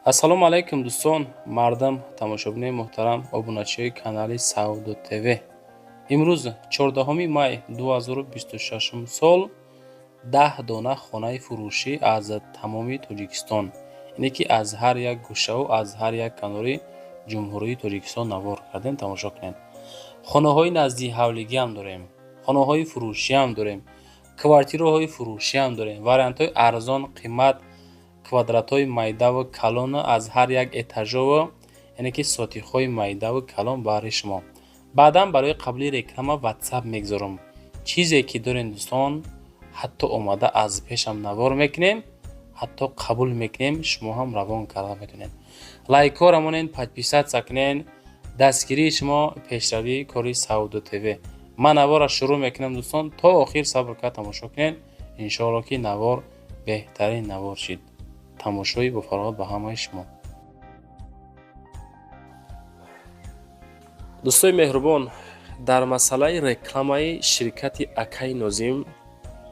ассалому алайкум дӯстон, мардам, тамошобинони муҳтарам, обуначиҳои канали Саудо ТВ. Имрӯз 14 май 2026 сол 10 дона хонаи фурӯшӣ аз тамоми Тоҷикистон, яъне ки аз ҳар як гӯшаву аз ҳар як канори ҷумҳурии Тоҷикистон навор кардем. Тамошо кунед. Хонаҳои назди ҳавлигиам дорем, хонаҳои фурӯшиам дорем, квартираҳои фурӯшиам дорем, вариантҳои арзон қимат, квадратҳои майдаву калон аз ҳар як этажову яъне ки сотихҳои майдаву калон баҳри шумо. Баъдан барои қаблии реклама WhatsApp мегузорам. Чизе ки дорен дӯстон, ҳатто омада аз пешам навор мекунем, ҳатто қабул мекунем, шумо ҳам равон карда метавонед. Лайкҳо рамонед, подписатсия кунед. Дастгирии шумо пешравии кори Саудо ТВ. Ман навора шурӯъ мекунам дӯстон, то охир сабр карда тамошо кунед. Иншоалло ки навор беҳтарин навор шид. тамошои бофароғат ба ҳамаи шумо. дӯстои меҳрубон, дар масъалаи рекламаи ширкати Акаи Нозим,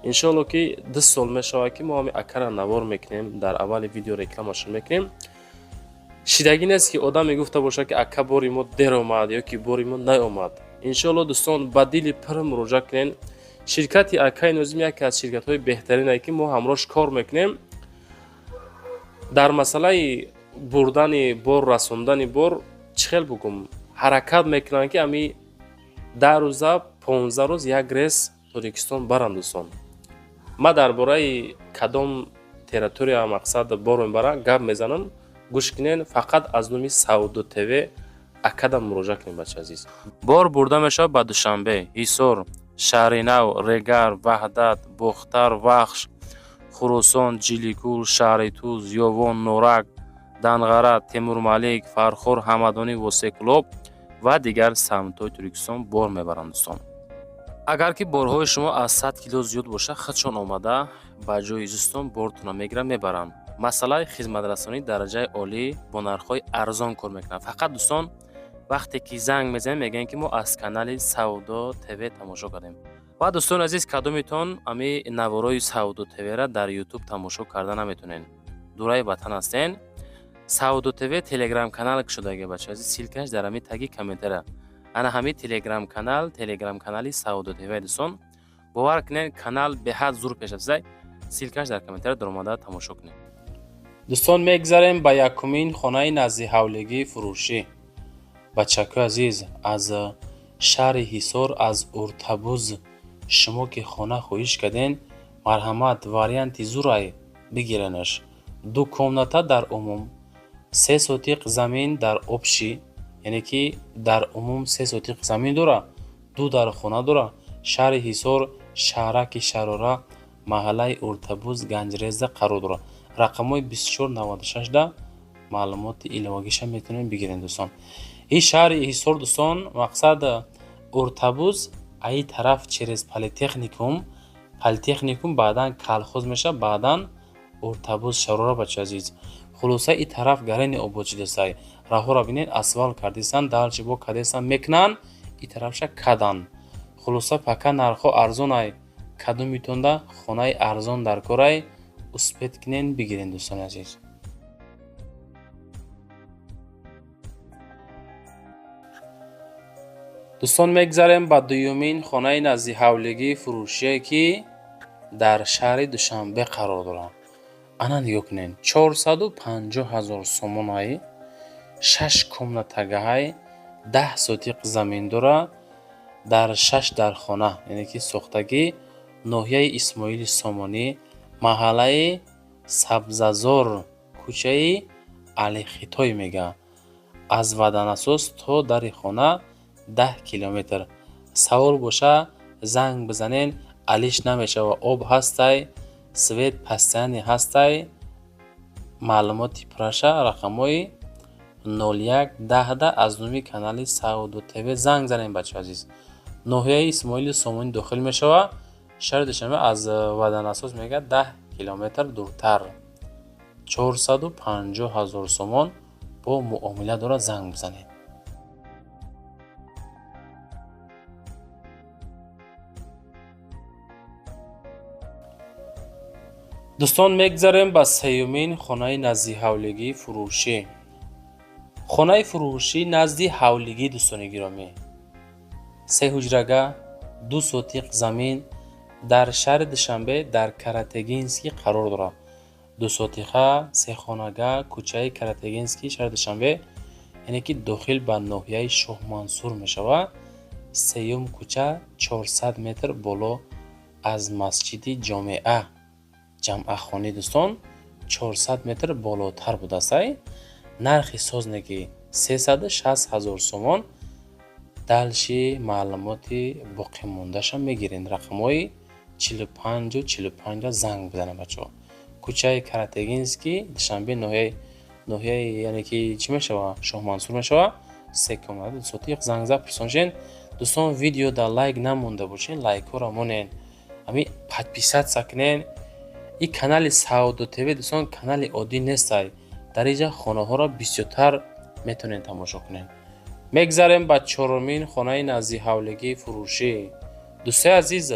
иншоалло ки 2 сол мешавад ки мо ҳами Акара навор мекунем, дар аввали видео рекламашон мекунем. шидагӣ нест ки одам мегуфта бошад ки Ака бори мо дер омад ё ки бори мо наомад. Иншоалло дӯстон, ба дили пир муроҷиат кунед. Ширкати Акаи Нозим яке аз ширкатҳои беҳтарине ки мо ҳамроҳш кор мекунем. дар масъалаи бурдани бор, расондани бор чӣ хел бугум, ҳаракат мекунанд ки ами 10 рӯза 15 рӯз як рейс Тоҷикистон баранд дӯстон. ма дар бораи кадом территория мақсад бор мебарам гап мезанам. гӯш кунед, фақат аз номи Саудо ТВ Акада муроҷиат кунед бачаи азиз. Бор бурда мешавад ба Душанбе, Ҳисор, Шаҳри Нав, Регар, Ваҳдат, Бухтар, Вахш, Хурусон, Ҷиликул, Шаҳри Туз, Ёвон, Норак, Данғара, Темурмалик, Фархор, Ҳамадонӣ, Восеқулоб ва дигар самтҳои Тоҷикистон бор мебаранд дӯстон. агар ки борҳои шумо аз 100 кило зиёд бошад, худшон омада ба ҷои изистон бортона мегиранд, мебаранд. масъалаи хизматрасонии дараҷаи олӣ бо нархҳои арзон кор мекунанд. фақат дӯстон, вақте ки занг мезанем мегӯем ки мо аз канали Саудо ТВ тамошо кардем. ва дӯстони азиз, кадометон ами наворои Саудо ТВ-ра дар YouTube тамошо карда наметонен. дураи ватан ҳастен. Саудо ТВ телеграм канал шудааги бачаи азиз, силкаш дар ами таги комментария. ана ҳами телеграм канали Саудо ТВ дӯстон. бовар кунед, канал беҳад зур пеш афзай. силкаш дар комментария дар омада тамошо кунед. дӯстон, мегзарем ба якумин хонаи назди ҳавлигии фурӯшӣ. бачакои азиз, аз шаҳри Ҳисор, аз Уртабуз шумо ки хона хоҳиш карден, марҳамат, варианти зурай бигиренаш. 2 комната дар умум, 3 сотиқ замин дар обши, яъне ки дар умум 3 сотиқ замин дора, 2 дар хона дора. шаҳри Ҳисор, шаҳраки Шарора, маҳаллаи Уртабуз, Ганҷрезда қарор дора. рақамҳои 2496 да маълумоти иловагиша метавонед бигиред дӯстон. ин шаҳри Ҳисор дӯстон, мақсад Уртабуз аи тараф через политехникум баъдан колхоз меша, баъдан Уртабуз Шарора бачаи азиз. хулоса ин тараф гарени обод шудасай. раҳҳоро бинед, асфалт кардесан, далчибо кардесан, мекунанд, ин тарафша кадан. хулоса пака нархҳо арзонай. кадометонда хонаи арзон дар корай, успед кунед бигиред дӯстони азиз. дӯстон, мегзарем ба дуюмин хонаи назди ҳавлигии фурӯшие ки дар шаҳри Душанбе қарор дорад. ана нигоҳ кунед, 450 000 сомонай, 6 комнатагаҳай, 10 сотиқ замин дора, дар 6 дархона, яъне ки сохтагӣ, ноҳияи Исмоили Сомонӣ, маҳаллаи Сабзазор, кӯчаи Алихитой мега. аз ваданасос то дари хона 10 километр. савол боша, занг бизанед, алиш намешава. об ҳастай, свет постоянӣ ҳастай. маълумоти пураша рақамҳои 0110 аз номи канали Саудо ТВ занг занед бачаи азиз. ноҳияи Исмоили Сомонӣ дохил мешава. шаҳри Душанбе аз ваданасос мега 10 километр дуртар. 450 000 сомон бо муомила дора, занг бизанед. дӯстон, мегзарем ба сеюмин хонаи назди ҳавлигии фурӯшӣ. хонаи фурӯшӣ назди ҳавлигӣ, дӯстони гиромӣ, 3 ҳуҷрага, 2 сотиқ замин дар шаҳри Душанбе дар Каратегинский қарор дорад. 2 сотиқа, 3 хонага, кӯчаи Каратегинский, шаҳри Душанбе, яъне ки дохил ба ноҳияи Шоҳмансур мешавад. сеюм кӯча 400 метр боло аз масҷиди ҷамъахонӣ, дӯстон, 400 метр болотар будааст. нархи сознагӣ 360 000 сомон. далши маълумоти боқимондаша мегиред. рақамҳои 45 45 занг бизанед бачаҳо. кӯчаи Каратегинский, Душанбе, ноҳияи яъне ки чӣ мешавад, Шоҳмансур мешавад. 3 комната 2 сотиқ, занг зад пурсоншен. дӯстон, видеода лайк намонда бошен, лайкҳоро монен, ҳами подписатсия кунен. и канали Саудо ТВ, дӯстон, канали оддӣ нестай. дар инҷа хонаҳоро бисёртар метавонед тамошо кунед. мегзарем ба чорумин хонаи назди ҳавлигии фурӯшӣ. дӯстои азиз,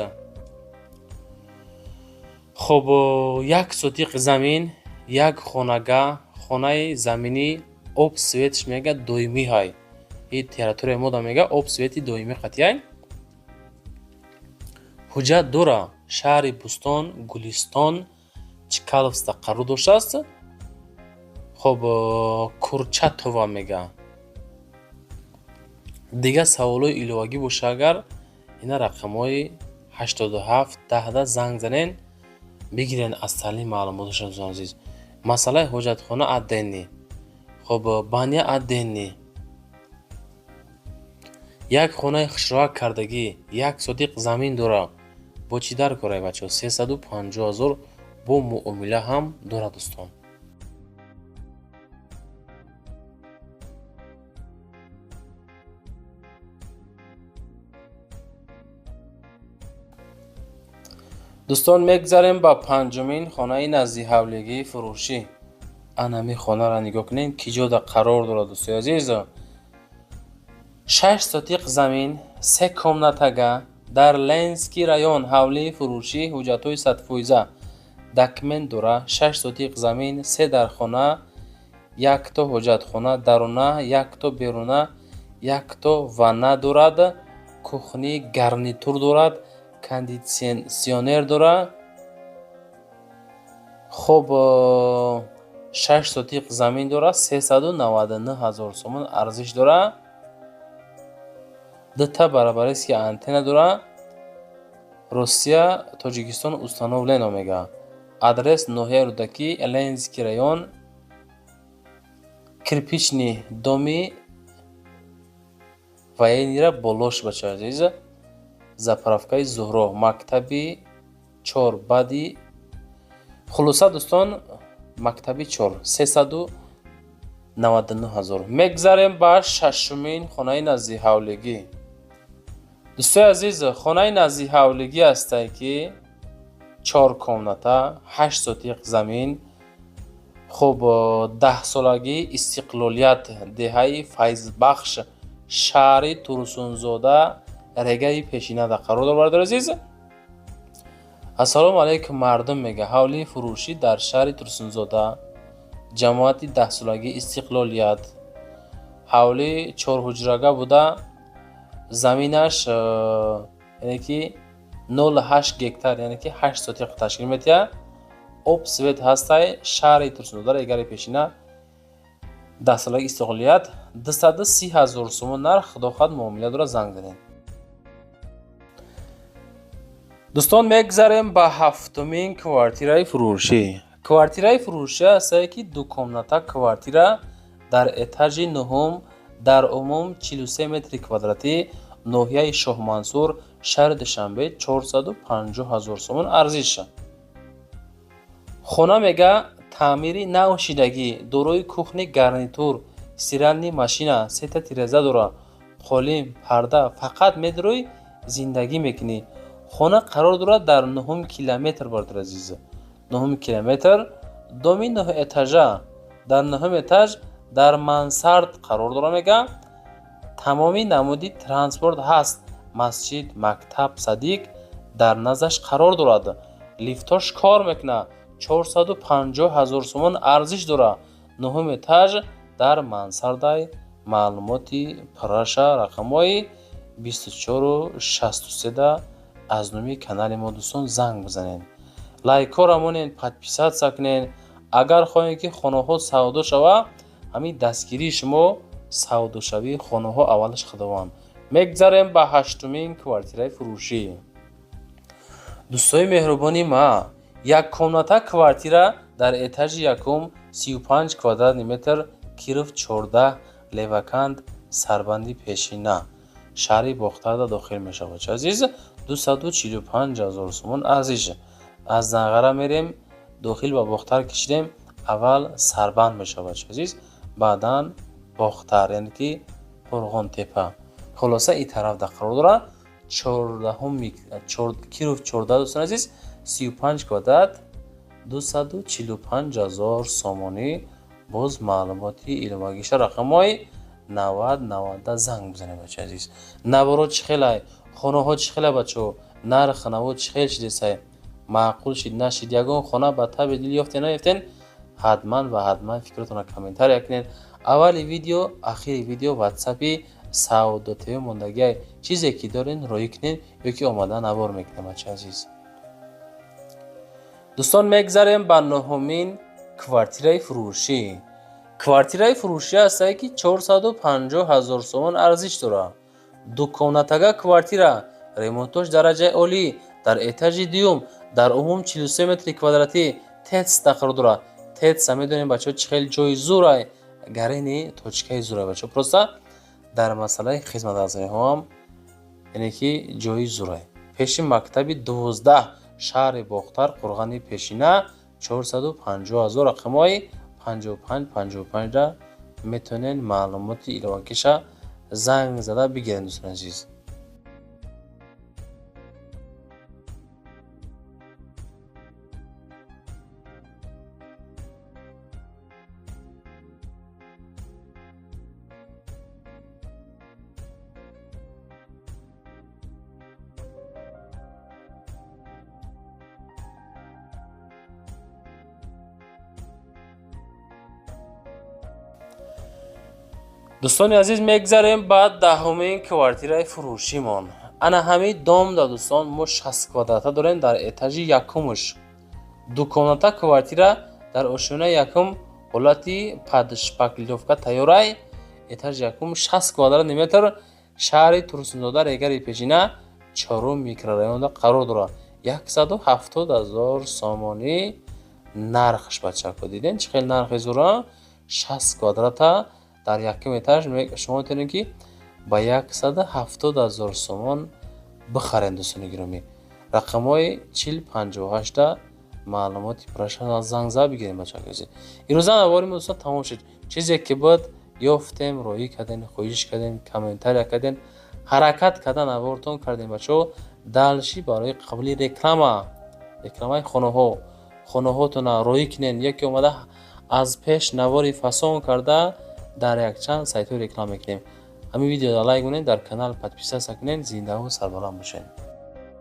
хоб 1 сотиқ замин, 1 хонага, хонаи заминӣ, об светш мега доимӣ ҳай. ин территорияи мода мега об свети доимӣ қатъияй. ҳуҷҷат дора шаҳри Бустон, Гулистон, Чкаловста қарор доштааст. хоб Курчатова мега. дигар саволҳои иловагӣ боша, агар ина рақамҳои 87 10 занг занен, бигирен аз талим маълумоташон. дӯстон азиз, масъалаи ҳоҷатхона адденӣ, хоб бания адденӣ, як хонаи хушроҳа кардагӣ, 1 сотиқ замин дора. бо чӣ дар корай бачаҳо? 350 000 бо муомила ҳам дора, дӯстон. дӯстон, мегзарем ба панҷумин хонаи назди ҳавлигии фурӯшӣ. анами хонаро нигоҳ кунед, ки ҷода қарор дорад. дӯстои азиз, 6 сотиқ замин, 3 комнатага дар Ленский район. ҳавлии фурӯшӣ, ҳуҷҷатҳои 100%. документ дора. 6 сотиқ замин, 3 дархона, 1 то ҳоҷатхона даруна, 1 то беруна, 1 то ванна дорад. кухни гарнитур дорад. кондитсионер дора. хоб 6 сотиқ замин дора. 399 000 сомон арзиш дора. 2 барабариски антенна дора. Россия, Тоҷикистон установлено мега. адрес ноҳияи Рӯдакӣ, Ленский район, кирпичный доми военира болош. бачаҳо азиз, заправкаи Зуҳро, мактаби 4 баъди хулоса, дӯстон, мактаби 4, 399 000. мегзарем ба шашумин хонаи назди ҳавлигӣ. дӯстои азиз, хонаи назди ҳавлигӣ ҳастае ки 4 комната, 8 сотиқ замин. хоб 10-солагии Истиқлолият, деҳаи Файзбахш, шаҳри Турсунзода, регаи Пешинада қарор дорад. азиз, ассалому алайкум мардум, мега ҳавлии фурӯшӣ дар шаҳри Турсунзода, ҷамоати 10-солагии Истиқлолият. ҳавлӣ 4 ҳуҷрага буда, заминаш яъне ки 0.8 гектар, яъне ки 8 сотиқ ташкил метиҳад. об свет ҳастай, шаҳри Турсунзода, регаи Пешина, 10-солагии Истиқлолият. 230 000 сомон нарх. худохоҳад муомила дора, занг занед. дӯстон, мегзарем ба ҳафтумин квартираи фурӯшӣ. квартираи фурӯшӣ ҳастае ки 2 комната квартира дар этажи 9, дар умум 43 метри квадратӣ, ноҳияи Шоҳмансур, шаҳри Душанбе, 450 000 сомон арзиш. хона мега таъмири навшидагӣ, дорои кухни гарнитур, стиральни машина, 3 та тиреза дора, қолин, парда. фақат медорои зиндагӣ мекунӣ. хона қарор дорад дар 9 километр. бардор азиз, 9 километр. доми 9 этажа. дар 9 этаж дар мансард қарор дора мега. тамоми намуди транспорт ҳаст. масҷид, мактаб, садиқ дар наздаш қарор дорад. лифтош кор мекунад. 450,000 сомон арзиш дорад. нуҳум этаж дар мансардаи маълумоти праша рақамҳои 2463 аз номи канали мо дӯстон занг бизанед, лайкҳо рамонед, подписатсия кунед. агар хоҳед ки хонаҳо савдо шава, ҳамин дастгирии шумо савдошавии хонаҳо аввалаш худованд. мегзарем ба 8-мин квартираи фурӯшӣ. дӯстои меҳрубони ма, яккомната квартира дар этажи якум 35 квадрат метр, киров 14, леваканд, сарбанди пешина, шаҳри бохтарда дохил мешавад. азиз 245,000 сомон арзиш. аз Нағара мерем, дохил ба бохтар кишидем, аввал сарбанд мешавад. азиз баъдан бохтар, яъне ки Қурғонтепа. хулоса ин тарафда қарор дорад. 14 киров 14 дӯстон азиз, 35 квадрат, 245,000 сомонӣ. боз маълумоти иловагиша рақамҳои 90-90 занг бизанед бача азиз. наворот чӣ хелай, хонаҳо чӣ хелай бачо, нарх навод чӣ хел шидесай, маъқул шид нашид, ягон хона ба таби дил ёфтен наёфтен, ҳатман ва ҳатман фикротонро комментария кунед. аввали видео, ахири видео ватсапи саодотиҳои мондагиай чизе ки дорен роӣ кунед ё ки омада навор мекунем бача азиз. дӯстон мегзарем ба 9-мин квартираи фурӯшӣ. квартираи фурӯшӣ ҳастае ки 450,000 сомон арзиш дорад. дукомнатага квартира, ремонтош дараҷаи олӣ, дар этажи дуюм, дар умум 43 метри квадратӣ, тетсда қарор дорад. тетса медонем бачаҳо чӣ хел ҷои зурай, гарени точкаи зурай бачаҳо, просто дар масъалаи хизматгузариҳоам яъне ки ҷои зурай. пеши мактаби 12, шаҳри бохтар, қурғани пешина, 450,000 рақамҳои 55-55 метавонед маълумоти иловакиша занг зада бигиред дӯстон азиз. дӯстони азиз, мегзарем ба 10-мин квартираи фурӯшимон. ана ҳамин домда дӯстон, мо 60 квадрата дорем дар этажи якумуш. дукомната квартира дар ошӯнаи якум, ҳолати падшпаклёвка тайёрай, этажи якум 60 квадрат метр, шаҳри Турсундода, регари пешина, 4 микрорайонда қарор дорад. 170,000 сомонӣ нархш бачаҳо. дидем чӣ хел нархи зура. 60 квадрата дар якум этаж шумо метавонед ки ба 170,000 сомон бихаред дӯстони гиромӣ. рақамҳои 4058 маълумоти праша занг зада бигирем бачаҳо. имрӯза навори мо дӯстон тамом шуд. чизе ки буд ёфтем, роӣ кардем, хоҳиш кардем, комментария кардем, ҳаракат карда наворотон кардем бачаҳо. далши барои қабули рекламаи хонаҳотона роӣ кунед, яке омада аз пеш навори фасон карда дар якчанд сайтҳо реклама мекунем. ҳамин видеоро лайк кунед, дар канал подписатсия кунед. зиндаву сарбаланд бошед.